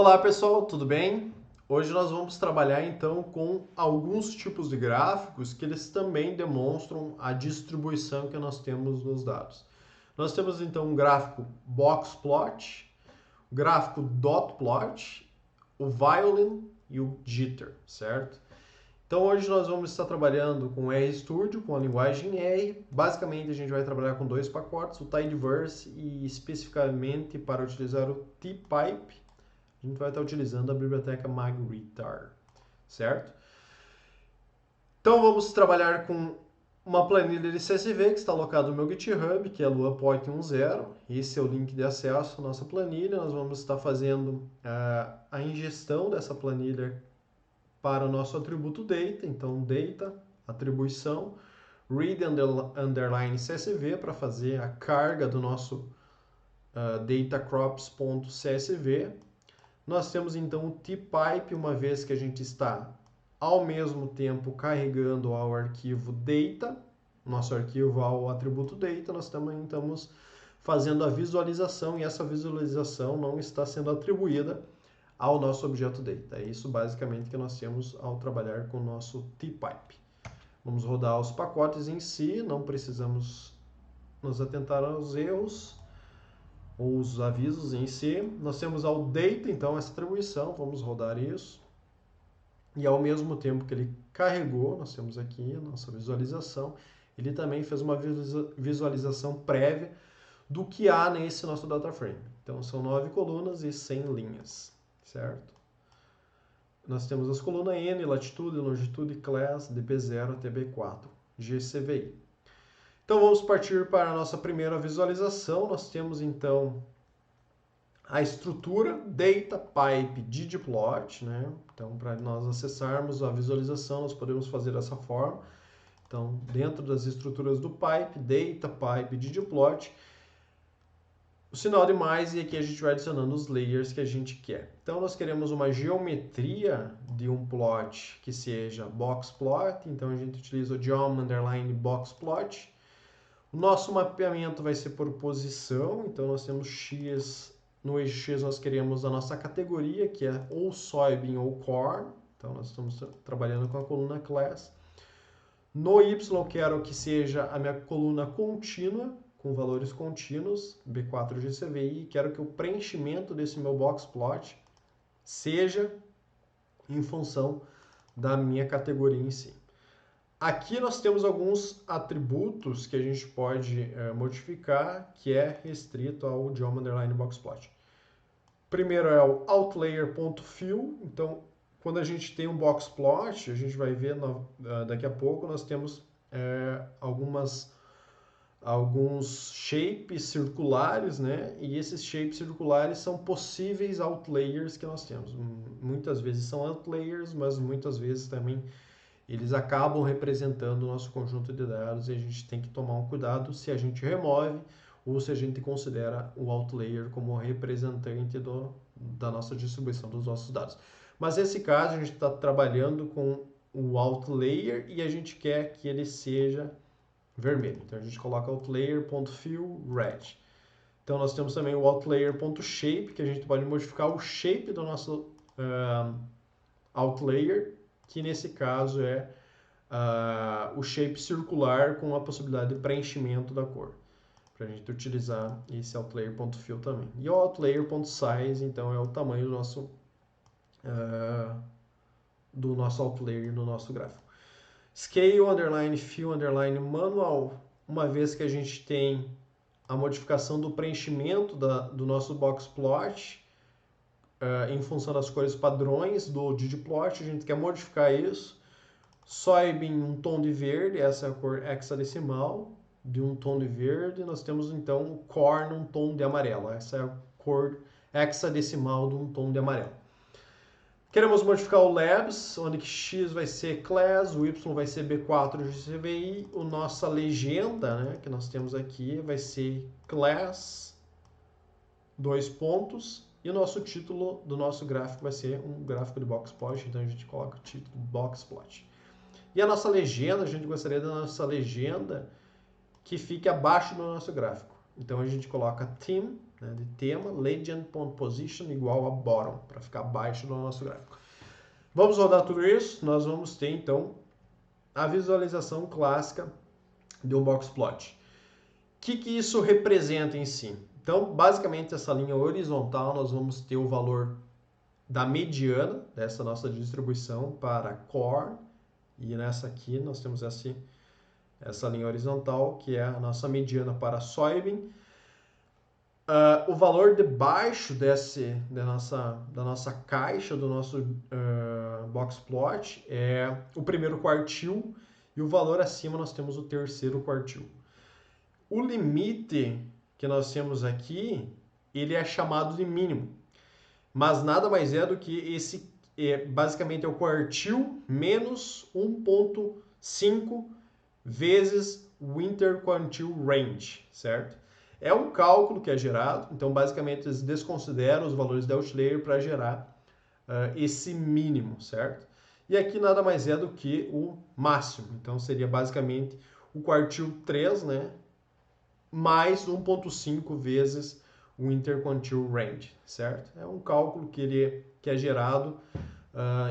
Olá pessoal, tudo bem? Hoje nós vamos trabalhar então com alguns tipos de gráficos que eles também demonstram a distribuição que nós temos nos dados. Nós temos então um gráfico box plot, o gráfico dot plot, o violin e o jitter, certo? Então hoje nós vamos estar trabalhando com RStudio, com a linguagem R. Basicamente a gente vai trabalhar com dois pacotes, o tidyverse e especificamente para utilizar o tpipe, a gente vai estar utilizando a biblioteca magrittr, certo? Então vamos trabalhar com uma planilha de CSV que está alocada no meu GitHub, que é luapoit10. Esse é o link de acesso à nossa planilha. Nós vamos estar fazendo a ingestão dessa planilha para o nosso atributo data. Então, data, atribuição, read underline CSV para fazer a carga do nosso datacrops.csv. Nós temos então o tpipe, uma vez que a gente está ao mesmo tempo carregando ao arquivo data, nosso arquivo ao atributo data, nós também estamos fazendo a visualização e essa visualização não está sendo atribuída ao nosso objeto data. É isso basicamente que nós temos ao trabalhar com o nosso tpipe. Vamos rodar os pacotes em si, não precisamos nos atentar aos erros ou os avisos em si. Nós temos ao data, então, essa atribuição, vamos rodar isso. E ao mesmo tempo que ele carregou, nós temos aqui a nossa visualização, ele também fez uma visualização prévia do que há nesse nosso data frame. Então, são 9 colunas e 100 linhas, certo? Nós temos as colunas N, latitude, longitude, class, DB0 até B4, GCVI. Então vamos partir para a nossa primeira visualização. Nós temos então a estrutura datapipe ggplot, né? Então para nós acessarmos a visualização nós podemos fazer dessa forma. Então dentro das estruturas do pipe, datapipe ggplot, o sinal de mais e aqui a gente vai adicionando os layers que a gente quer. Então nós queremos uma geometria de um plot que seja boxplot, então a gente utiliza o geom underline boxplot. O nosso mapeamento vai ser por posição, então nós temos X, no eixo X nós queremos a nossa categoria, que é ou soybean ou corn, então nós estamos trabalhando com a coluna class. No Y eu quero que seja a minha coluna contínua, com valores contínuos, B4 GCVI, e quero que o preenchimento desse meu boxplot seja em função da minha categoria em si. Aqui nós temos alguns atributos que a gente pode modificar, que é restrito ao geom underline boxplot. Primeiro é o outlayer.fill. Então, quando a gente tem um boxplot, a gente vai ver daqui a pouco, nós temos alguns shapes circulares, né? E esses shapes circulares são possíveis outlayers que nós temos. Muitas vezes são outlayers, mas muitas vezes também eles acabam representando o nosso conjunto de dados e a gente tem que tomar um cuidado se a gente remove ou se a gente considera o outlayer como representante da nossa distribuição dos nossos dados. Mas nesse caso a gente está trabalhando com o outlayer e a gente quer que ele seja vermelho. Então a gente coloca outlayer.fill red. Então nós temos também o outlayer.shape, que a gente pode modificar o shape do nosso outlayer, que nesse caso é o shape circular com a possibilidade de preenchimento da cor, para a gente utilizar esse outlayer.fill também. E o outlayer.size, então, é o tamanho do nosso outlayer no nosso gráfico. Scale, underline, fill, underline, manual, uma vez que a gente tem a modificação do preenchimento do nosso boxplot, em função das cores padrões do ggplot, a gente quer modificar isso. Soybean, um tom de verde, essa é a cor hexadecimal de um tom de verde. Nós temos então o corn, um tom de amarelo, essa é a cor hexadecimal de um tom de amarelo. Queremos modificar o labs, onde que X vai ser class, o Y vai ser B4 GCVI, a nossa legenda, né, que nós temos aqui, vai ser class, dois pontos, e o nosso título do nosso gráfico vai ser um gráfico de boxplot, então a gente coloca o título boxplot. E a nossa legenda, a gente gostaria da nossa legenda que fique abaixo do nosso gráfico. Então a gente coloca theme, né, de tema, legend.position igual a bottom, para ficar abaixo do nosso gráfico. Vamos rodar tudo isso, nós vamos ter então a visualização clássica de um box plot. O que isso representa em si? Então, basicamente, essa linha horizontal, nós vamos ter o valor da mediana dessa nossa distribuição para core, e nessa aqui nós temos essa linha horizontal, que é a nossa mediana para soybean. O valor debaixo da nossa caixa, do nosso box plot, é o primeiro quartil, e o valor acima nós temos o terceiro quartil. O limite que nós temos aqui, ele é chamado de mínimo, mas nada mais é do que esse, basicamente é o quartil menos 1.5 vezes o interquartile range, certo? É um cálculo que é gerado, então basicamente eles desconsideram os valores de outlier para gerar esse mínimo, certo? E aqui nada mais é do que o máximo, então seria basicamente o quartil 3, né? Mais 1.5 vezes o interquartile range, certo? É um cálculo que é gerado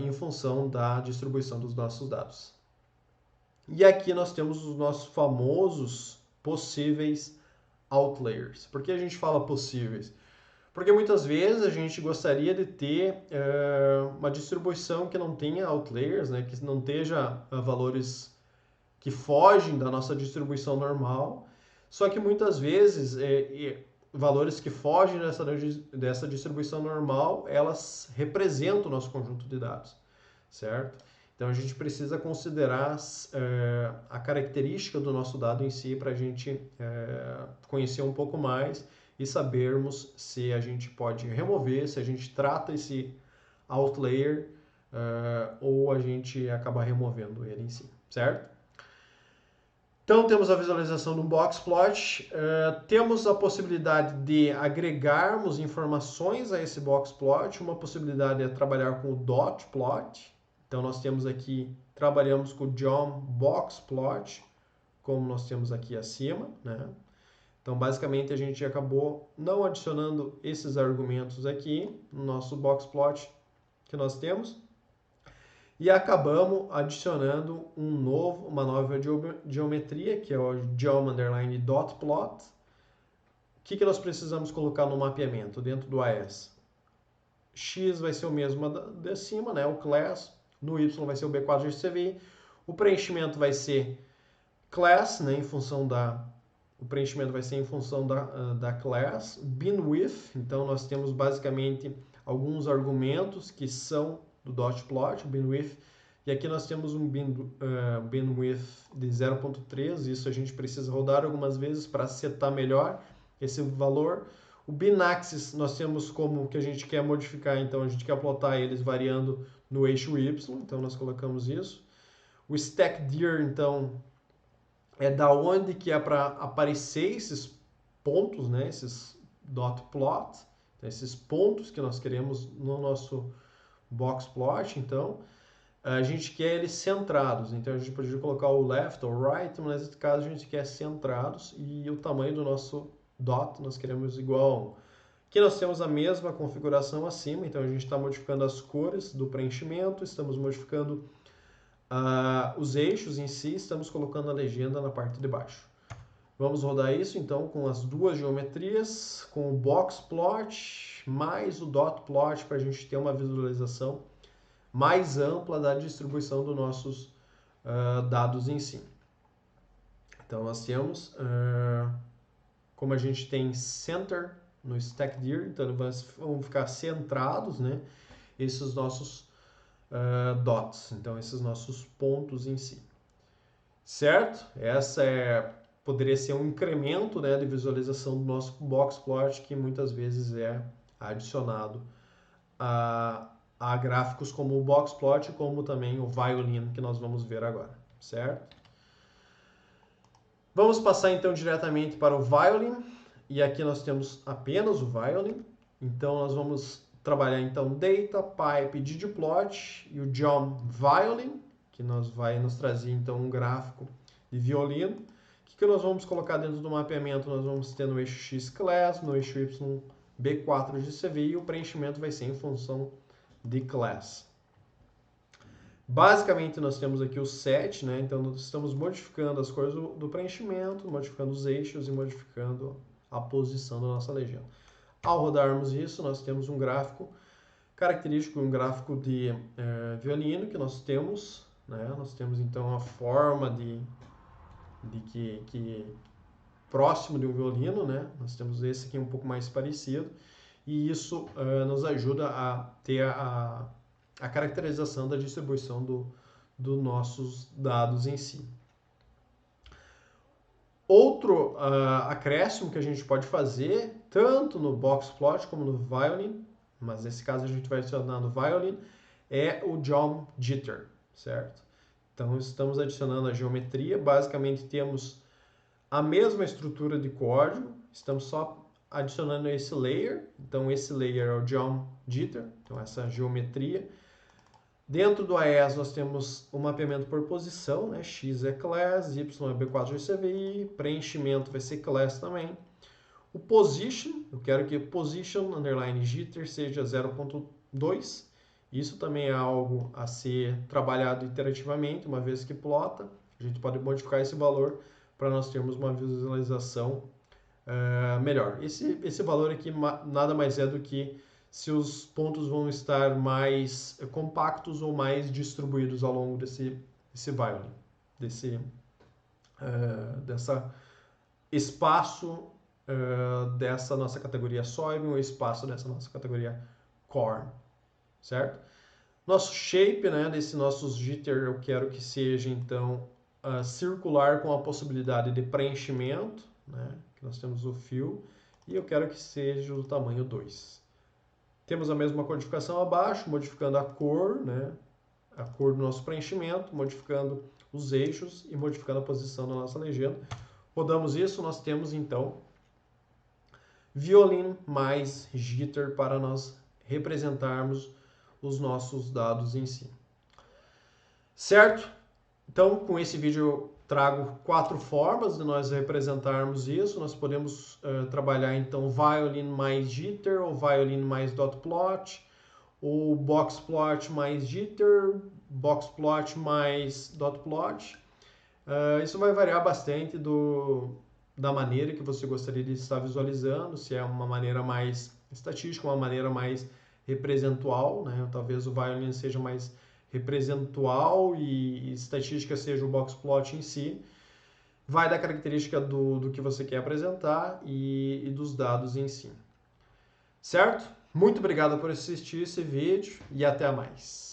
em função da distribuição dos nossos dados. E aqui nós temos os nossos famosos possíveis outliers. Por que a gente fala possíveis? Porque muitas vezes a gente gostaria de ter uma distribuição que não tenha outliers, né? Que não esteja valores que fogem da nossa distribuição normal, só que muitas vezes valores que fogem dessa distribuição normal, elas representam o nosso conjunto de dados, certo? Então a gente precisa considerar a característica do nosso dado em si para a gente conhecer um pouco mais e sabermos se a gente pode remover, se a gente trata esse outlier ou a gente acaba removendo ele em si, certo? Então, temos a visualização do box plot, temos a possibilidade de agregarmos informações a esse box plot, uma possibilidade é trabalhar com o dot plot. Então, nós temos aqui, trabalhamos com o Geom box plot, como nós temos aqui acima, né? Então, basicamente, a gente acabou não adicionando esses argumentos aqui no nosso box plot que nós temos. E acabamos adicionando uma nova geometria, que é o geom_dot_plot. O que nós precisamos colocar no mapeamento dentro do AES? X vai ser o mesmo de acima, né? O class. No Y vai ser o B4GCVI. O preenchimento vai ser class, né? O preenchimento vai ser em função da class. Binwidth, então nós temos basicamente alguns argumentos que são do dot plot, o binwidth, e aqui nós temos um binwidth de 0.3, isso a gente precisa rodar algumas vezes para setar melhor esse valor. O binaxis nós temos como que a gente quer modificar, então a gente quer plotar eles variando no eixo Y, então nós colocamos isso. O stack dir, então, é da onde que é para aparecer esses pontos, né, esses dot plot, então, esses pontos que nós queremos no nosso box plot, então a gente quer eles centrados, então a gente poderia colocar o left ou right, mas nesse caso a gente quer centrados e o tamanho do nosso dot nós queremos igual a 1. Aqui nós temos a mesma configuração acima, então a gente está modificando as cores do preenchimento, estamos modificando os eixos em si, estamos colocando a legenda na parte de baixo. Vamos rodar isso então com as duas geometrias, com o box plot mais o dot plot para a gente ter uma visualização mais ampla da distribuição dos nossos dados em si. Então nós temos, como a gente tem center no stack dir, então vão ficar centrados, né, esses nossos dots, então esses nossos pontos em si. Certo? Poderia ser um incremento, né, de visualização do nosso box plot que muitas vezes é adicionado a gráficos como o box plot, como também o violin que nós vamos ver agora, certo? Vamos passar então diretamente para o violin, e aqui nós temos apenas o violin. Então nós vamos trabalhar então data, pipe, ggplot e o geom violin, que vai nos trazer então um gráfico de violino. O que nós vamos colocar dentro do mapeamento? Nós vamos ter no eixo X class, no eixo Y B4 de CV e o preenchimento vai ser em função de class. Basicamente, nós temos aqui o set, né? Então, nós estamos modificando as cores do preenchimento, modificando os eixos e modificando a posição da nossa legenda. Ao rodarmos isso, nós temos um gráfico característico, um gráfico de violino que nós temos, né? Nós temos, então, a forma de que próximo de um violino, né? Nós temos esse aqui um pouco mais parecido e isso nos ajuda a ter a caracterização da distribuição dos nossos dados em si. Outro acréscimo que a gente pode fazer, tanto no Boxplot como no Violin, mas nesse caso a gente vai adicionar no Violin, é o Geom Jitter, certo? Então estamos adicionando a geometria, basicamente temos a mesma estrutura de código, estamos só adicionando esse layer, então esse layer é o Geom Jitter, então essa geometria. Dentro do AES nós temos o mapeamento por posição, né? X é class, Y é B4 GCVI, preenchimento vai ser class também. O position, eu quero que position underline jitter seja 0.2. Isso também é algo a ser trabalhado iterativamente, uma vez que plota. A gente pode modificar esse valor para nós termos uma visualização melhor. Esse valor aqui nada mais é do que se os pontos vão estar mais compactos ou mais distribuídos ao longo desse violin, dessa espaço dessa nossa categoria soybean ou espaço dessa nossa categoria corn, certo? Nosso shape, né, desse nosso jitter, eu quero que seja então circular com a possibilidade de preenchimento, né, que nós temos o fill, e eu quero que seja do tamanho 2. Temos a mesma codificação abaixo, modificando a cor, né? A cor do nosso preenchimento, modificando os eixos e modificando a posição da nossa legenda. Rodamos isso, nós temos então violin mais jitter para nós representarmos os nossos dados em si. Certo? Então, com esse vídeo eu trago 4 formas de nós representarmos isso. Nós podemos trabalhar então violin mais jitter, ou violin mais dot plot, ou boxplot mais jitter, boxplot mais dot plot. Isso vai variar bastante da maneira que você gostaria de estar visualizando, se é uma maneira mais estatística, uma maneira mais representual, né? Talvez o violin seja mais representual e estatística seja o boxplot em si. Vai da característica do que você quer apresentar e dos dados em si. Certo? Muito obrigado por assistir esse vídeo e até mais.